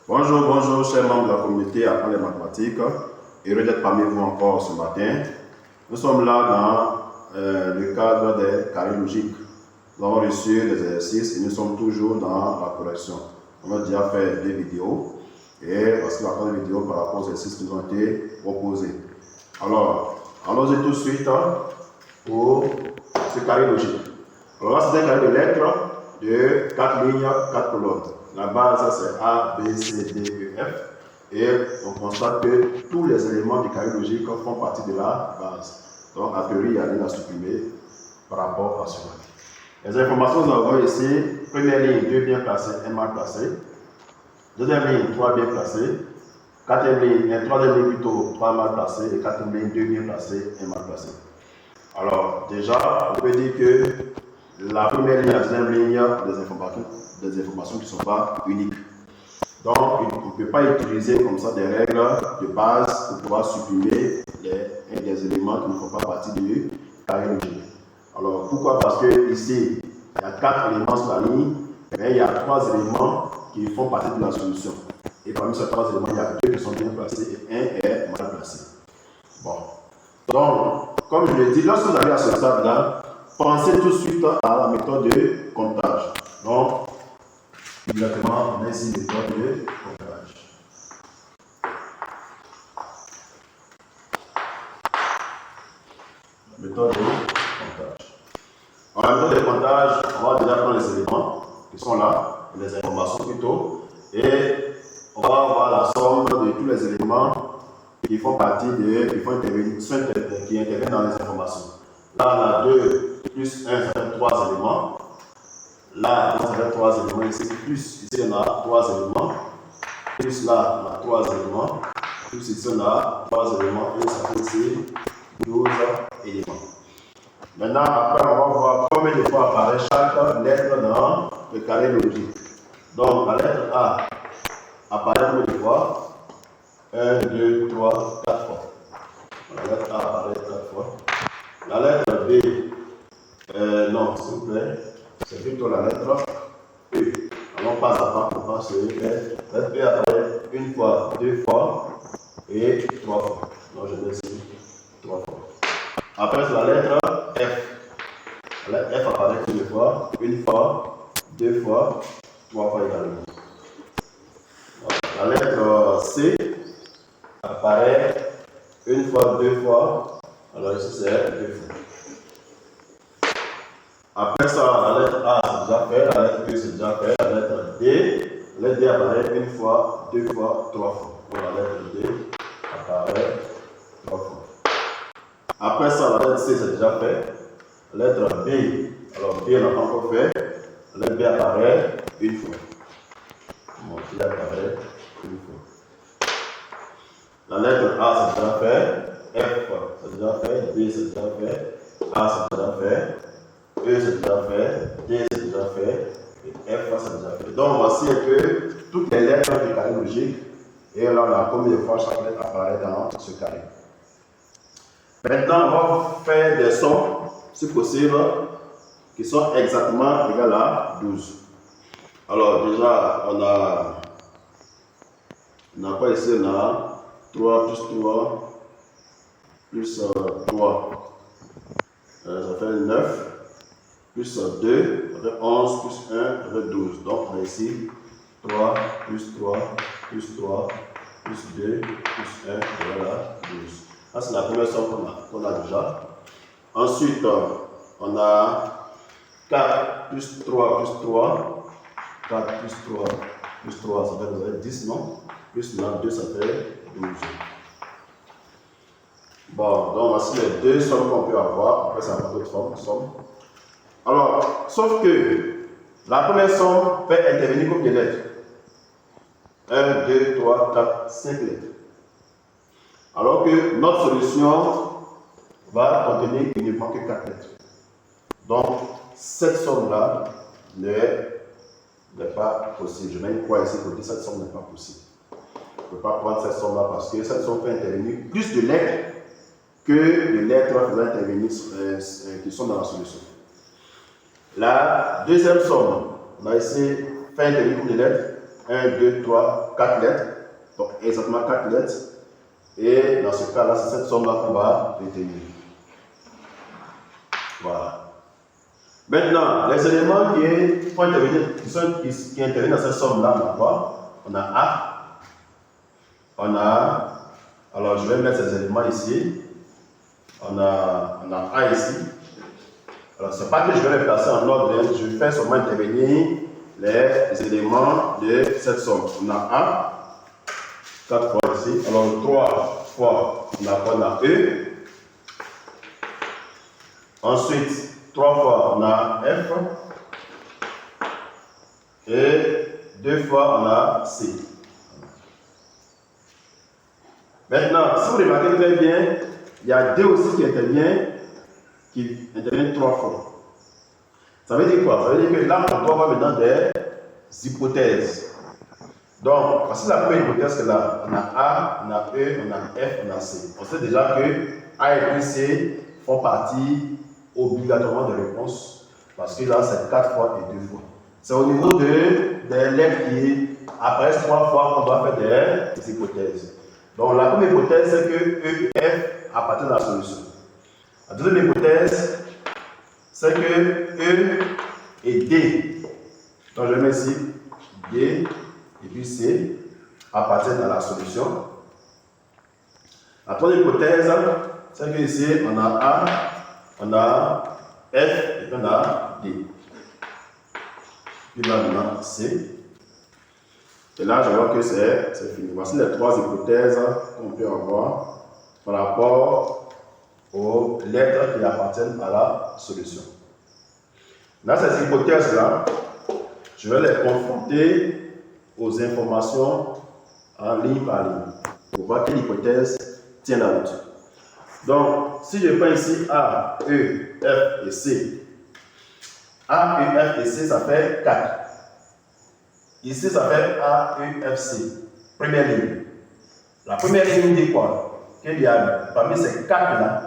Bonjour, bonjour, chers membres de la communauté Apprendre les mathématiques. Heureux d'être parmi vous encore ce matin. Nous sommes là dans le cadre des carrés logiques. Nous avons reçu les exercices et nous sommes toujours dans la correction. On a déjà fait 2 vidéos et parce qu'il y a encore des vidéos par rapport aux exercices qui nous ont été proposés. Alors, allons-y tout de suite pour ce carré logique. Alors là, c'est un carré de lettres de 4 lignes, 4 colonnes. La base, c'est A, B, C, D, E, F. Et on constate que tous les éléments du carré logique font partie de la base. Donc, a priori, il n'y a rien à supprimer par rapport à cela. Les informations que nous avons ici, première ligne, 2 bien placés, 1 mal placé. Deuxième ligne, 3 bien placés. Troisième ligne plutôt, 3 mal placés. Et quatrième ligne, 2 bien placés, 1 mal placé. Alors, déjà, on peut dire que la première ligne et la deuxième ligne, des informations qui ne sont pas uniques. Donc, on ne peut pas utiliser comme ça des règles de base pour pouvoir supprimer des éléments qui ne font pas partie du carré logique. Alors, pourquoi? Parce que ici, il y a 4 éléments sur la ligne, mais il y a 3 éléments qui font partie de la solution. Et parmi ces 3 éléments, il y a 2 qui sont bien placés et 1 est mal placé. Bon. Donc, comme je l'ai dit, lorsque vous arrivez à ce stade-là, pensez tout de suite à la méthode de comptage. Donc, immédiatement, on a ici une méthode de comptage. La méthode de comptage. En la méthode de comptage, on va déjà prendre les éléments qui sont là, les informations plutôt, et on va avoir la somme de tous les éléments qui font partie qui interviennent dans les informations. Là, on a 2 plus 1, ça fait 3 éléments. Là, on a 3 éléments ici, plus ici, on a 3 éléments. Plus là, on a 3 éléments. Plus ici, on a 3 éléments. Et ça fait ici 12 éléments. Maintenant, après, on va voir combien de fois apparaît chaque lettre dans le carré logique. Donc, la lettre A apparaît combien de fois? 1, 2, 3, 4 fois. La lettre A apparaît 4 fois. La lettre B, non, s'il vous plaît, c'est plutôt la lettre E. Alors, pas à pas, on va se faire. La lettre B apparaît 1 fois, 2 fois et 3 fois. Donc, je mets ici 3 fois. Après, c'est la lettre F. La lettre F apparaît 1 fois, 1 fois, 2 fois, 3 fois également. La lettre C apparaît 1 fois, 2 fois. Alors ici c'est 2 fois. Après ça, la lettre A c'est déjà fait, la lettre B c'est déjà fait, la lettre D apparaît 1 fois, 2 fois, 3 fois. Donc la lettre D apparaît 3 fois. Après ça, la lettre C c'est déjà fait. La lettre B, alors B on n'a pas encore fait. La lettre B apparaît 1 fois. Bon, il apparaît 1 fois. La lettre A c'est déjà fait, F c'est déjà fait, D c'est déjà fait, A c'est déjà fait, E c'est déjà fait, D c'est déjà fait, et F c'est déjà fait. Donc voici un peu toutes les lettres du carré logique, et là on a combien de fois chaque lettre apparaît dans ce carré. Maintenant on va faire des sommes, si possible, qui sont exactement égales à 12. Alors déjà on a quoi ici? On a 3 plus 3 plus 3, ça fait 9, plus 2, ça fait 11, plus 1, ça fait 12. Donc on a ici 3, plus 3, plus 3, plus 2, plus 1, voilà 12. Ça c'est la première somme qu'on a déjà. Ensuite, on a 4 plus 3 plus 3, 4 plus 3 plus 3, ça fait 10, non? Plus 2, ça fait 12. Bon, donc voici les 2 sommes qu'on peut avoir. Après, ça va d'autres sommes. Alors, sauf que la première somme fait intervenir combien de lettres? 1, 2, 3, 4, 5 lettres. Alors que notre solution va contenir uniquement que 4 lettres. Donc, cette somme-là n'est pas possible. Je mets une croix ici pour dire que cette somme n'est pas possible. Je ne peux pas prendre cette somme-là parce que cette somme fait intervenir plus de lettres que les lettres faisant intervenir qui sont dans la solution. La deuxième somme, on a ici fait intervenir combien de lettres? 1, 2, 3, 4 lettres. Donc exactement 4 lettres. Et dans ce cas-là, c'est cette somme-là qu'on va retenir. Voilà. Maintenant, les éléments qui interviennent dans cette somme-là, on a quoi? On a A. On a. Alors, je vais mettre ces éléments ici. On a A ici. Alors, ce n'est pas que je vais les placer en ordre, je fais seulement intervenir les éléments de cette somme. On a A. 4 fois ici. Alors, 3 fois, on a E. Ensuite, 3 fois, on a F. Et 2 fois, on a C. Maintenant, si vous remarquez très bien, il y a D aussi qui intervient 3 fois. Ça veut dire quoi? Ça veut dire que là, on doit avoir maintenant des hypothèses. Donc, voici la première hypothèse que là, on a A, on a E, on a F, on a C. On sait déjà que A et C font partie obligatoirement de réponse parce que là, c'est 4 fois et 2 fois. C'est au niveau des lettres qui apparaissent 3 fois qu'on doit faire des hypothèses. Donc, la première hypothèse, c'est que E et F appartiennent à la solution. La deuxième hypothèse, c'est que E et D, donc je mets ici D et puis C, appartiennent à la solution. La troisième hypothèse, c'est que ici, on a A, on a F et puis on a D. Puis là, on a C. Et là, je vois que c'est fini. Voici les 3 hypothèses qu'on peut avoir par rapport aux lettres qui appartiennent à la solution. Dans ces hypothèses-là, je vais les confronter aux informations en ligne par ligne pour voir quelle hypothèse tient la route. Donc, si je prends ici A, E, F et C, A, E, F et C, ça fait 4. Ici, ça fait A, E, F, C. Première ligne. La première ligne dit quoi? Qu'il y a, parmi ces 4-là,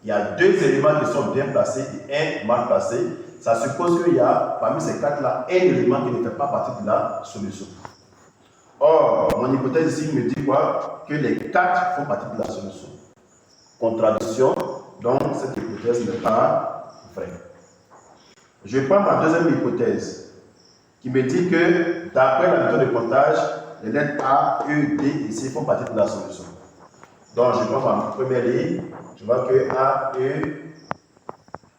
il y a 2 éléments qui sont bien placés et un mal placé. Ça suppose qu'il y a, parmi ces 4-là, un élément qui ne fait pas partie de la solution. Or, mon hypothèse ici me dit quoi? Que les 4 font partie de la solution. Contradiction, donc cette hypothèse n'est pas vraie. Je prends ma deuxième hypothèse qui me dit que d'après la méthode de comptage, les lettres A, E, D et C font partie de la solution. Donc je prends ma première ligne, je vois que A, E,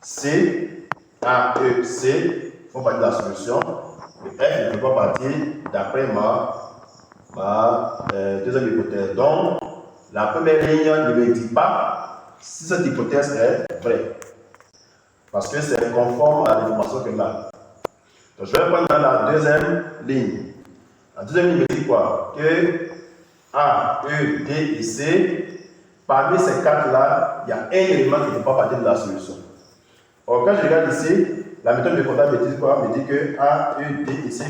C, A, E, C font partie de la solution. Et F ne fait pas partie d'après ma deuxième hypothèse. Donc la première ligne ne me dit pas si cette hypothèse est vraie. Parce que c'est conforme à l'information que là. Donc, je vais prendre dans la deuxième ligne. La deuxième ligne me dit quoi? Que A, E, D et C, parmi ces 4-là, il y a un élément qui ne fait pas partie de la solution. Or, quand je regarde ici, la méthode de comptage me dit quoi? Me dit que A, E, D et C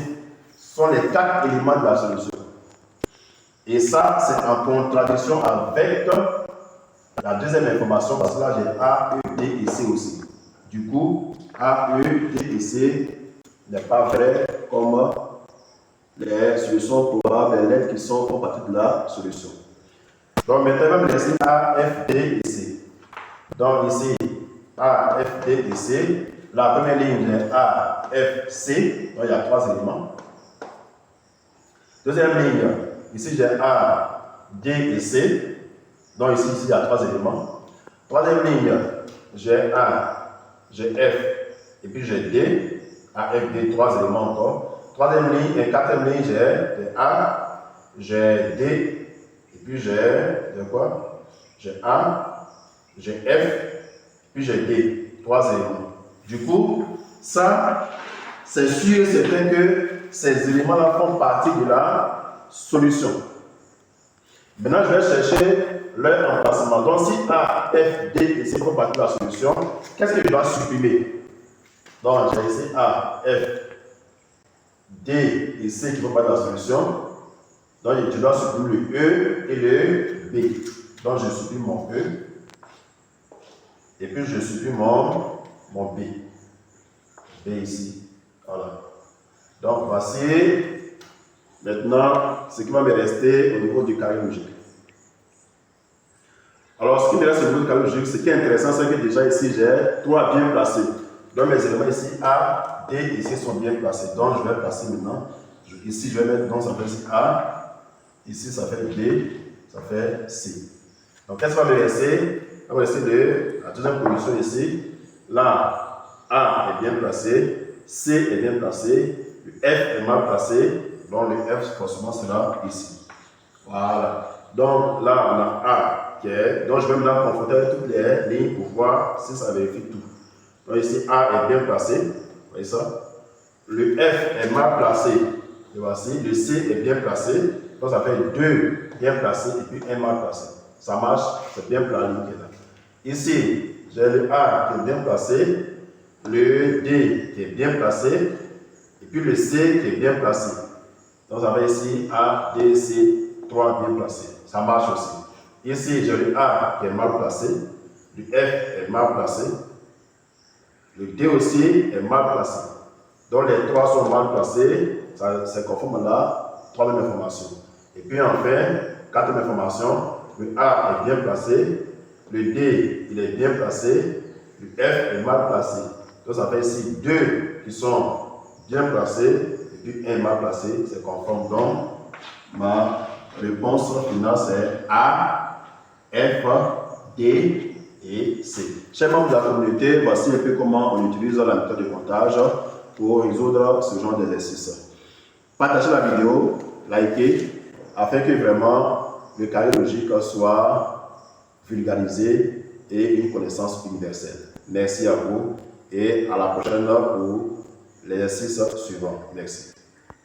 sont les 4 éléments de la solution. Et ça, c'est en contradiction avec la deuxième information, parce que là, j'ai A, E, D et C aussi. Du coup, A, E, D et C n'est pas vrai comme les solutions probables, les lettres qui font partie de la solution. Donc maintenant, on va me laisser A, F, D et C. Donc ici, A, F, D et C. La première ligne est A, F, C. Donc il y a 3 éléments. Deuxième ligne, ici j'ai A, D et C. Donc ici il y a 3 éléments. Troisième ligne, j'ai A, j'ai F et puis j'ai D. A, F, D, 3 éléments encore. Troisième ligne et quatrième ligne, j'ai A, j'ai D, et puis j'ai quoi? J'ai A, j'ai F, puis j'ai D, 3 éléments. Du coup, ça, c'est sûr et certain que ces éléments-là font partie de la solution. Maintenant, je vais chercher leur emplacement. Donc, si A, F, D et C font partie de la solution, qu'est-ce que je dois supprimer? Donc, j'ai ici A, F, D et C qui font partie de la solution. Donc, je dois supprimer le E et le B. Donc, je supprime mon E. Et puis, je supprime mon B. B ici. Voilà. Donc, voici Maintenant, ce qui va me rester au niveau du carré logique. Alors, ce qui me reste au niveau du carré logique, ce qui est intéressant, c'est que déjà ici, j'ai 3 bien placés. Donc, mes éléments ici, A, D, ici sont bien placés. Donc, je vais placer maintenant. Ici, je vais mettre, donc ça fait ici A. Ici, ça fait B. Ça fait C. Donc, qu'est-ce qui va me rester? Il va me rester la deuxième position ici. Là, A est bien placé. C est bien placé. Le F est mal placé. Donc, le F, forcément, sera ici. Voilà. Donc, là, on a A qui est. Donc, je vais maintenant confronter avec toutes les lignes pour voir si ça vérifie tout. Donc, ici, A est bien placé. Vous voyez ça? Le F est mal placé. Et voici. Le C est bien placé. Donc, ça fait 2 bien placés et puis 1 mal placé. Ça marche, c'est bien la ligne qui est là. Ici, j'ai le A qui est bien placé. Le D qui est bien placé. Et puis le C qui est bien placé. Donc, ça fait ici A, D, C, 3 bien placés. Ça marche aussi. Ici, j'ai le A qui est mal placé. Le F est mal placé. Le D aussi est mal placé. Donc, les 3 sont mal placés. C'est conforme à la 3e information. Et puis, enfin, 4e information. Le A est bien placé. Le D, il est bien placé. Le F est mal placé. Donc, ça fait ici 2 qui sont bien placés. Et puis 1 mal placé, c'est conforme. Donc, ma réponse finale, c'est A, F, D et C. Chers membres de la communauté, voici un peu comment on utilise la méthode de comptage pour résoudre ce genre d'exercice. Partagez la vidéo, likez, afin que vraiment le carré logique soit vulgarisé et une connaissance universelle. Merci à vous et à la prochaine pour l'exercice suivant. Merci.